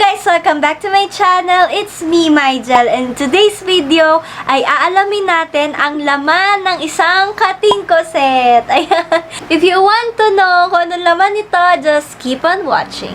guys! Welcome back to my channel. It's me, Myjell. And today's video ay aalamin natin ang laman ng isang Katinko set. Ayan. If you want to know kung anong laman nito, just keep on watching.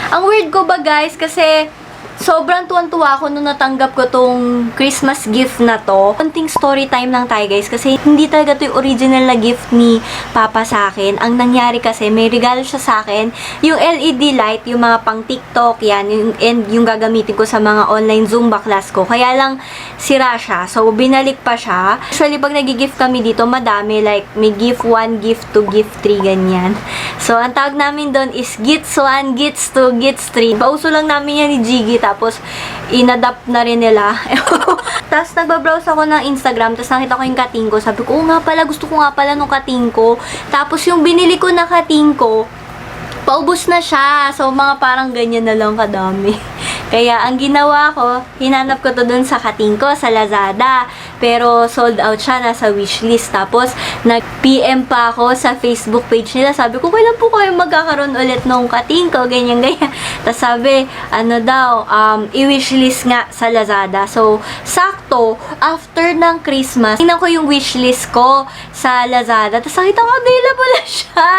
Ang weird ko ba guys kasi sobrang tuwan-tuwa ako nung natanggap ko tong Christmas gift na to. Konting story time lang tayo guys kasi hindi talaga to yung original na gift ni Papa sa akin. Ang nangyari kasi may regalo siya sa akin, yung LED light, yung mga pang TikTok yan, yung gagamitin ko sa mga online Zumba class ko. Kaya lang sira siya. So binalik pa siya. Usually pag nag-gift kami dito, madami, like may gift 1, gift 2, gift 3, ganyan. So ang tawag namin doon is gifts 1, gifts 2, gifts 3. Pauso lang namin yan ni Jiggy. Tapos, inadapt na rin nila. Tapos, nagbabrowse ako ng Instagram. Tapos, nakita ko yung Katinko. Sabi ko, nga pala, gusto ko nga pala nung Katinko. Tapos, yung binili ko na Katinko, paubos na siya. So, mga parang ganyan na lang kadami. Kaya, ang ginawa ko, hinanap ko to dun sa Katinko, sa Lazada. Pero, sold out siya, nasa wishlist. Tapos, nag-PM pa ako sa Facebook page nila. Sabi ko, kailan po kayo magkakaroon ulit nung Katinko, ganyan-ganyan. Tapos, sabi, ano daw, i-wishlist nga sa Lazada. So, sakto, after ng Christmas, tingnan ko yung wishlist ko sa Lazada. Tapos, nakita ko, available na siya.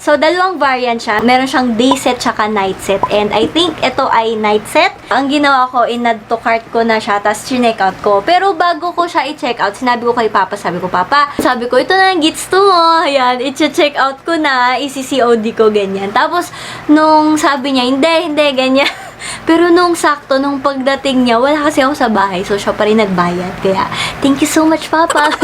So, dalawang variant siya. Meron siyang day set tsaka night set. And I think ito ay night set. Ang ginawa ko, in-add to cart ko na siya, tapos chineck out ko. Pero bago ko siya i-check out, sinabi ko kay Papa, sabi ko, ito na ang gifts to mo. Ayan, i-check out ko na, i-COD ko, ganyan. Tapos, nung sabi niya, hindi, ganyan. Pero nung sakto, nung pagdating niya, wala kasi ako sa bahay. So, siya pa rin nagbayad. Kaya, thank you so much, Papa.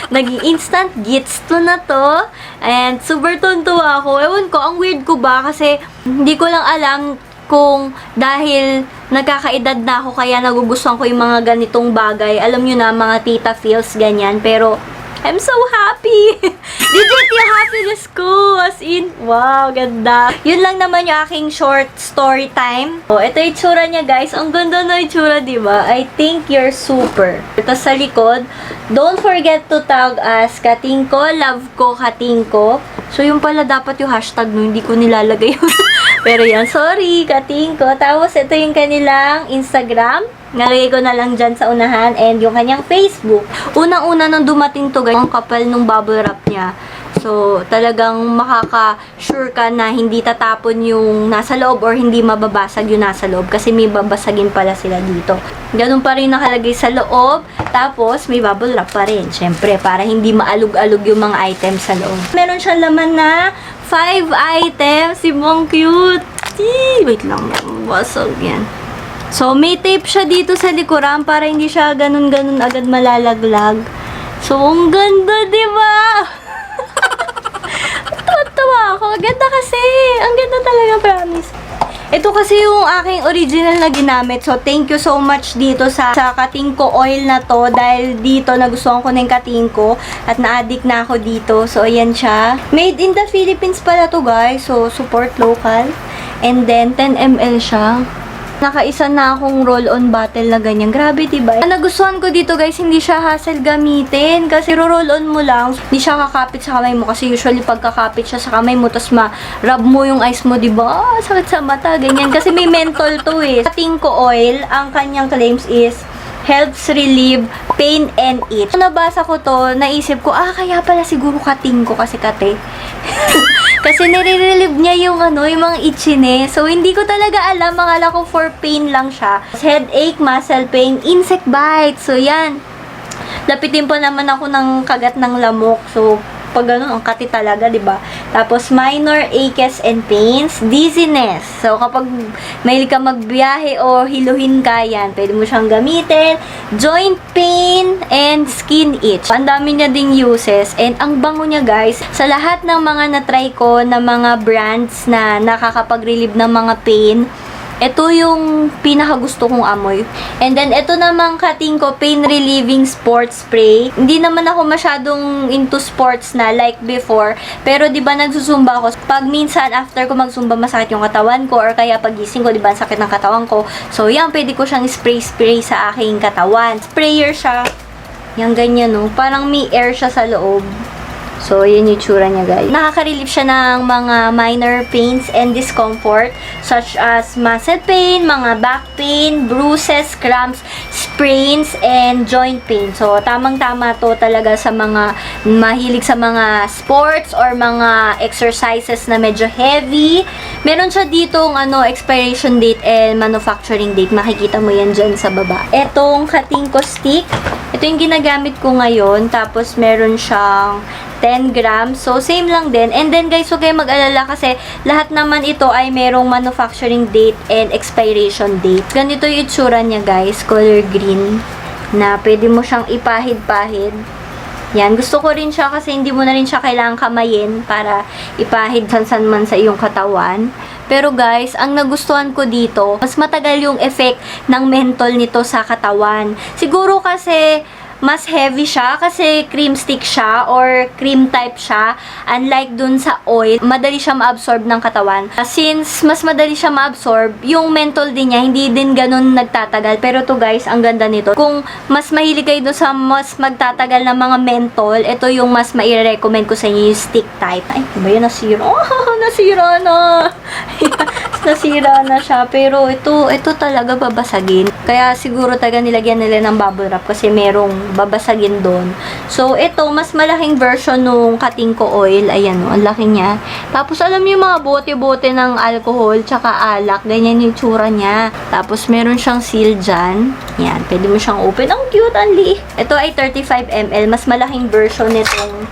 Naging instant gifts to na to. And, super tuntua ako. Ewan ko, ang weird ko ba? Kasi, hindi ko lang alam kung dahil nagkakaedad na ako kaya nagugustuhan ko yung mga ganitong bagay. Alam nyo na, mga tita feels ganyan. Pero, I'm so happy! Legit yung happiness ko! As in, wow, ganda. Yun lang naman yung aking short story time. So, ito yung itsura niya, guys. Ang ganda na itsura, diba? I think you're super. Ito sa likod, don't forget to tag us, Katinko, love ko, Katinko. So, yung pala dapat yung hashtag no, hindi ko nilalagay yun. Pero yan, sorry, Katinko. Tapos, ito yung kanilang Instagram. Nalagay ko na lang dyan sa unahan. And yung kanyang Facebook. Unang-una nang dumating to, guys, ang kapal nung bubble wrap niya. So, talagang makaka-sure ka na hindi tatapon yung nasa loob or hindi mababasag yung nasa loob. Kasi may babasagin pala sila dito. Ganun pa rin nakalagay sa loob. Tapos, may bubble wrap pa rin. Siyempre, para hindi maalog-alog yung mga items sa loob. Meron siyang laman na 5 items. Ibang cute. Wait lang. Basag yan. So, may tape siya dito sa likuran para hindi siya ganun-ganun agad malalaglag. So, ang ganda, diba? Tawa ako. Ang ganda kasi. Ang ganda talaga, promise. Ito kasi yung aking original na ginamit. So, thank you so much dito sa Katinko oil na to. Dahil dito, nagustuhan ko ng Katinko. At na-addict na ako dito. So, ayan siya. Made in the Philippines pala to, guys. So, support local. And then, 10 ml siya. Nakaisa na akong roll-on bottle na ganyan. Grabe, diba? Ang nagustuhan ko dito, guys, hindi siya hassle gamitin. Kasi roll-on mo lang. Hindi siya kakapit sa kamay mo. Kasi usually, pagkakapit siya sa kamay mo, tapos ma-rub mo yung eyes mo, diba? Sakit sa mata, ganyan. Kasi may menthol to eh. Katinko oil, ang kanyang claims is helps relieve pain and itch. Nung nabasa ko to, naisip ko, kaya pala siguro Katinko kasi kate. Kasi nire-relieve niya yung yung mga itchiness. So, hindi ko talaga alam. Akala ko for pain lang siya. Headache, muscle pain, insect bite. So, yan. Lapitin pa naman ako ng kagat ng lamok. So, pag ganun, ang kati talaga, diba? Tapos, minor aches and pains, dizziness. So, kapag mahilig ka magbiyahe o hiluhin ka, yan, pwede mo siyang gamitin. Joint pain and skin itch. Ang dami niya ding uses. And ang bango niya, guys, sa lahat ng mga na-try ko na mga brands na nakakapag-relieve ng mga pain, ito yung pinakagusto kong amoy. And then, ito namang Katinko Pain Relieving Sports Spray. Hindi naman ako masyadong into sports na like before. Pero, di ba, nagsusumba ako. Pag minsan, after ko magsumba, masakit yung katawan ko. Or kaya pagising ko, di ba, sakit ng katawan ko. So, yan, pwede ko siyang spray sa aking katawan. Sprayer siya. Yung ganyan, no. Parang may air siya sa loob. So, yun yung tsura niya, guys. Nakaka-relieve siya ng mga minor pains and discomfort such as muscle pain, mga back pain, bruises, cramps, sprains, and joint pain. So, tamang-tama to talaga sa mga mahilig sa mga sports or mga exercises na medyo heavy. Meron siya ditong expiration date and manufacturing date. Makikita mo yan dyan sa baba. Etong Katinko stick, ito yung ginagamit ko ngayon. Tapos, meron siyang 10 grams. So, same lang din. And then, guys, huwag kayong mag-alala kasi lahat naman ito ay merong manufacturing date and expiration date. Ganito yung itsura niya, guys. Color green. Na pwede mo siyang ipahid-pahid. Yan. Gusto ko rin siya kasi hindi mo na rin siya kailangang kamayin para ipahid san man sa iyong katawan. Pero guys, ang nagustuhan ko dito, mas matagal yung effect ng menthol nito sa katawan. Siguro kasi mas heavy siya kasi cream stick siya or cream type siya. Unlike dun sa oil, madali siya ma-absorb ng katawan. Since mas madali siya ma-absorb, yung menthol din niya, hindi din ganun nagtatagal. Pero to guys, ang ganda nito. Kung mas mahilig kayo dun sa mas magtatagal na mga menthol, ito yung mas mai-recommend ko sa inyo, yung stick type. Ay, ba yun? Nasira? Oh, nasira na! Nasira na siya. Pero ito talaga babasagin. Kaya siguro talaga nilagyan nila ng bubble wrap kasi merong babasagin doon. So, ito, mas malaking version nung Katinko oil. Ayan, ang laki niya. Tapos, alam niyo yung mga bote-bote ng alcohol, tsaka alak. Ganyan yung tsura niya. Tapos, meron siyang seal dyan. Yan, pwede mo siyang open. Ang cute, ang liit. Ito ay 35 ml. Mas malaking version nitong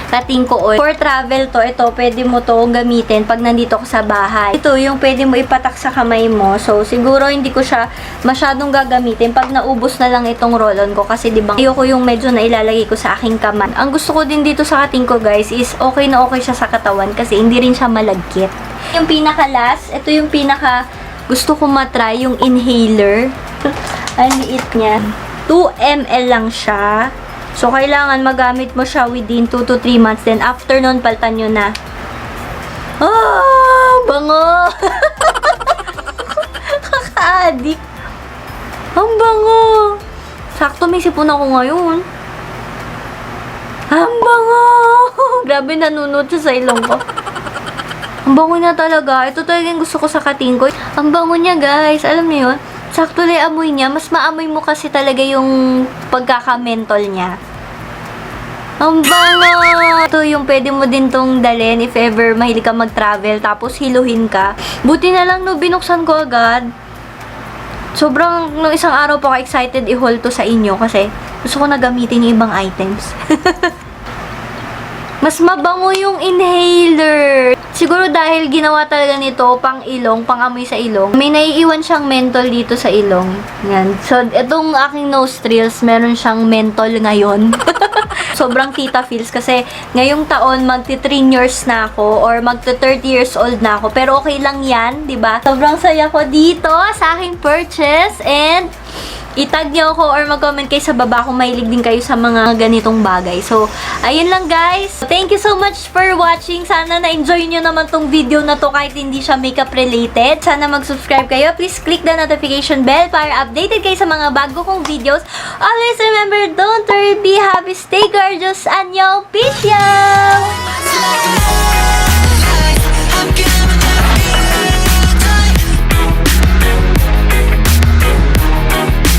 Katinko oil. For travel to, ito, pwede mo to gamitin pag nandito ko sa bahay. Ito, yung pwede mo ipatak sa kamay mo. So, siguro hindi ko siya masyadong gagamitin pag naubos na lang itong roll-on ko. Kasi, di ba, ayoko yung medyo na ilalagay ko sa aking kamay. Ang gusto ko din dito sa Katinko, guys, is okay na okay siya sa katawan kasi hindi rin siya malagkit. Yung pinaka-last, ito yung pinaka gusto ko matry, yung inhaler. Ang liit niya. 2 ml lang siya. So, kailangan magamit mo siya within 2 to 3 months. Then, after nun, paltan nyo na. Ah! Bango! Kaka-addict. Ang bango! Sakto, may sipon ako ngayon. Ang bango! Grabe, nanunod siya sa ilong ko. Ang bango niya talaga. Ito talaga yung gusto ko sa Katinko. Ang bango niya, guys. Alam niyo yun? Sakto lang amoy niya. Mas maamoy mo kasi talaga yung pagkaka-mentol niya. Ang bango! Ito yung pwede mo din tong dalhin if ever mahilig ka mag-travel tapos hiluhin ka. Buti na lang no, binuksan ko agad. Sobrang, nung isang araw pa ako excited i-haul to sa inyo kasi gusto ko na gamitin yung ibang items. Mas mabango yung inhaler. Siguro dahil ginawa talaga nito pang ilong, pang amoy sa ilong. May naiiwan siyang menthol dito sa ilong. Yan. So, itong aking nostrils, meron siyang menthol ngayon. Sobrang tita feels kasi ngayong taon magti-3 years na ako or magti-30 years old na ako. Pero okay lang yan, di ba? Sobrang saya ko dito sa aking purchase and itag niyo ako or mag-comment kayo sa baba kung mahilig din kayo sa mga ganitong bagay. So, ayun lang guys. Thank you so much for watching. Sana na-enjoy nyo naman tong video na to kahit hindi siya makeup related. Sana mag-subscribe kayo. Please click the notification bell para updated kayo sa mga bago kong videos. Always remember, don't worry, be happy, stay gorgeous, annyeong, peace!